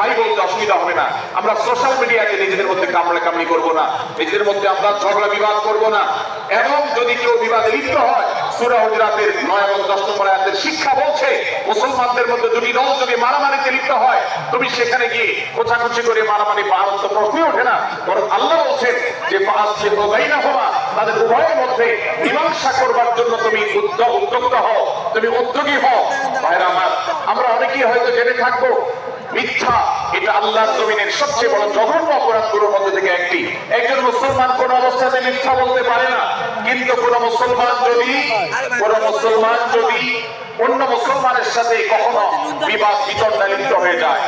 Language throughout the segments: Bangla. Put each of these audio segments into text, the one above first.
ভাই বলতে অসুবিধা হবে না। আমরা সোশ্যাল মিডিয়াতে নিজেদের মধ্যে কামড়াকামড়ি করব না, নিজেদের মধ্যে আমরা ঝগড়া বিবাদ করব না। এবং যদি কেউ বিবাদে লিপ্ত হয়, সূরা হুজুরাতের 9 এবং 10 নম্বর আয়াতের শিক্ষা বলছে মুসলমানদের মধ্যে দুটি দল যদি মারামারিতে লিপ্ত হয়, তুমি সেখানে গিয়ে কোচাকুচি করে মারামারি পাওয়ার তো প্রশ্নই ওঠে না। বরং আল্লাহ বলছেন যে ফাসলিহু বাইনাহুমা, তাদের উভয়ের মধ্যে মীমাংসা করবার জন্য তুমি উদ্যোক্ত হও, তুমি উদ্যোগী হও। ভাইরা আমার, আমরা অনেকেই হয়তো জেনে থাকবো মিথ্যা এটা আল্লাহর জমিনের সবচেয়ে বড় জঘন্য অপরাধগুলোর মধ্যে থেকে একটি। একজন মুসলমান কোন অবস্থাতে মিথ্যা বলতে পারে না, কিন্তু কোন মুসলমান যদি অন্য মুসলমানের সাথে কখনো বিবাদ বিতণ্ডা লিপ্ত হয়ে যায়,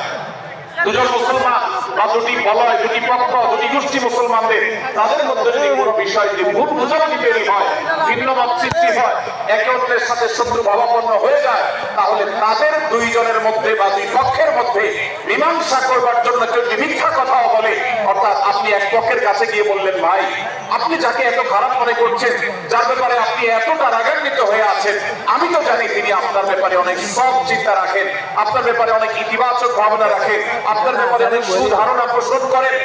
দুজন মুসলমান বা দুটি বলয়, দুটি পক্ষ, দুটি গোষ্ঠী মুসলমানদের তাদের মধ্যে যদি কোনো বিষয় যে ভুল বোঝাবুঝি তৈরি হয়, ভিন্ন মত সৃষ্টি হয়, একে অন্যের সাথে শত্রু ভাবাপন্ন হয়ে যায়, তাহলে তাদের দুইজনের মধ্যে বা দুই পক্ষের মধ্যে মীমাংসা করবার জন্য কেউ মিথ্যা কথাও বলে, অর্থাৎ আপনি এক পক্ষের কাছে গিয়ে বললেন, ভাই আপনি যাকে এত খারাপ মনে করছেন, যার ব্যাপারে আপনি এতটা রাগান্বিত হয়ে আছেন, আমি তো জানি তিনি আপনার ব্যাপারে অনেক সৎ চিন্তা রাখেন, আপনার ব্যাপারে অনেক ইতিবাচক ভাবনা রাখেন, আপনার ব্যাপারে অনেক সুধারণা পোষণ করেন।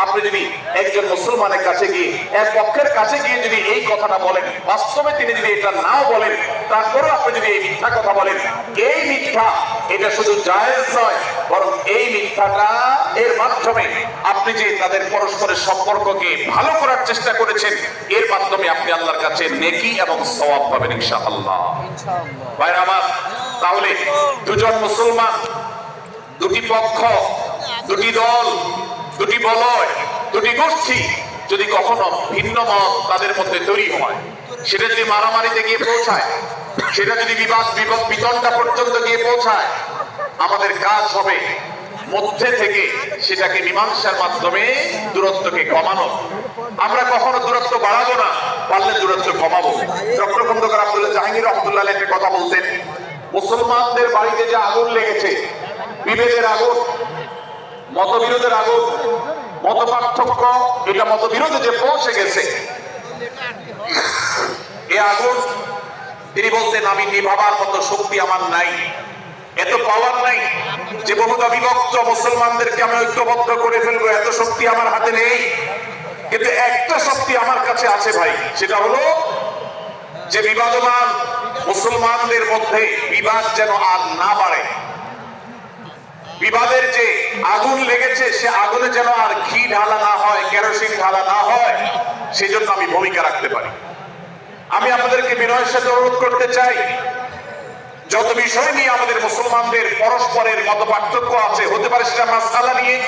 আপনি যদি একজন মুসলমানের কাছে গিয়ে, এক পক্ষের কাছে গিয়ে যদি এই কথাটা বলেন, বাস্তবে তিনি যদি এটা নাও বলেন, তারপরেও আপনি যদি এই মিথ্যা কথা বলেন, এই মিথ্যা এটা শুধু জায়েজ নয়, বরং এই মিথ্যাটা এর মাধ্যমে আপনি যে তাদের পরস্পরের সম্পর্ককে ভালো করার চেষ্টা করেছেন, এর মাধ্যমে আপনি আল্লাহর কাছে নেকি এবং সওয়াব পাবেন ইনশাআল্লাহ। ভাইরা আমার, তাহলে দুজন মুসলমান, দুটি পক্ষ, দুটি দল, দুটি বলয়, দুটি গোষ্ঠী যদি কখনো ভিন্ন মত তাদের মধ্যে তৈরি হয়, সেটা যদি মারামারিতে গিয়ে পৌঁছায়, সেটা যদি বিবাদ বিতণ্ডা পর্যন্ত গিয়ে পৌঁছায়, আমাদের কাজ হবে মধ্যে থেকে সেটাকে মীমাংসার মাধ্যমে দূরত্বকে কমানো। আমরা কখনো দূরত্ব বাড়াবো না, পারলে দূরত্ব কমাবো। ডক্টর খন্দকার আব্দুল্লাহ জাহাঙ্গীর রাহমাতুল্লাহ আলাইহি একটা কথা বলতেন, মুসলমানদের বাড়িতে যে আগুন লেগেছে, বিভেদের আগুন, মতবিরোধের আগুন, মত পার্থক্য, এটা মতবিরোধে যে পৌঁছে গেছে, এ আগুন তিনি বলতেন, আমি নিভাবার মতো শক্তি আমার নাই, এত পাওয়ার নাই যে বহুদা বিভক্ত মুসলমানদেরকে আমি ঐক্যবদ্ধ করে ফেলবো, এত শক্তি আমার হাতে নেই। কিন্তু একটা শক্তি আমার কাছে আছে ভাই, সেটা হলো যে বিবাদমান মুসলমানদের মধ্যে বিবাদ যেন আর না বাড়ে, বিবাদের যে আগুন লেগেছে সে আগুনে যেন আর ঘি ঢালা না হয়, কেরোসিন ঢালা না হয়, সেজন্য আমি ভূমিকা রাখতে পারি। আমি আপনাদেরকে বিনয়ের সাথে অনুরোধ করতে চাই, যত বিষয় নিয়ে আমাদের মুসলমানদের পরস্পরের মত পার্থক্য আছে, হতে পারে সেটা মাসআলা নিয়ে,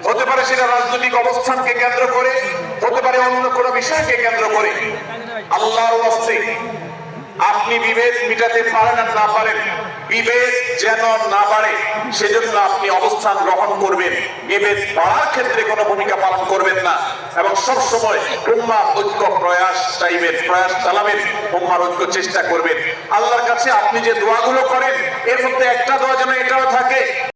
হতে পারে সেটা রাজনৈতিক অবস্থানকে কেন্দ্র করে, হতে পারে অন্য কোনো বিষয়কে কেন্দ্র করে, আল্লাহর ওয়াস্তে আপনি বিভেদ মিটাতে পারেন আর না পারেন, বিভেদ যেন না বাড়ে সেজন্য আপনি অবস্থান গ্রহণ করবেন, বিভেদ বাড়ার ক্ষেত্রে কোনো ভূমিকা পালন করবেন না, এবং সব সময় উম্মাহ ঐক্য প্রয়াস চালাবেন, উম্মাহর ঐক্য চেষ্টা করবেন। আল্লাহর কাছে আপনি যে দোয়াগুলো করেন, এর মধ্যে একটা দোয়া যেন এটাও থাকে,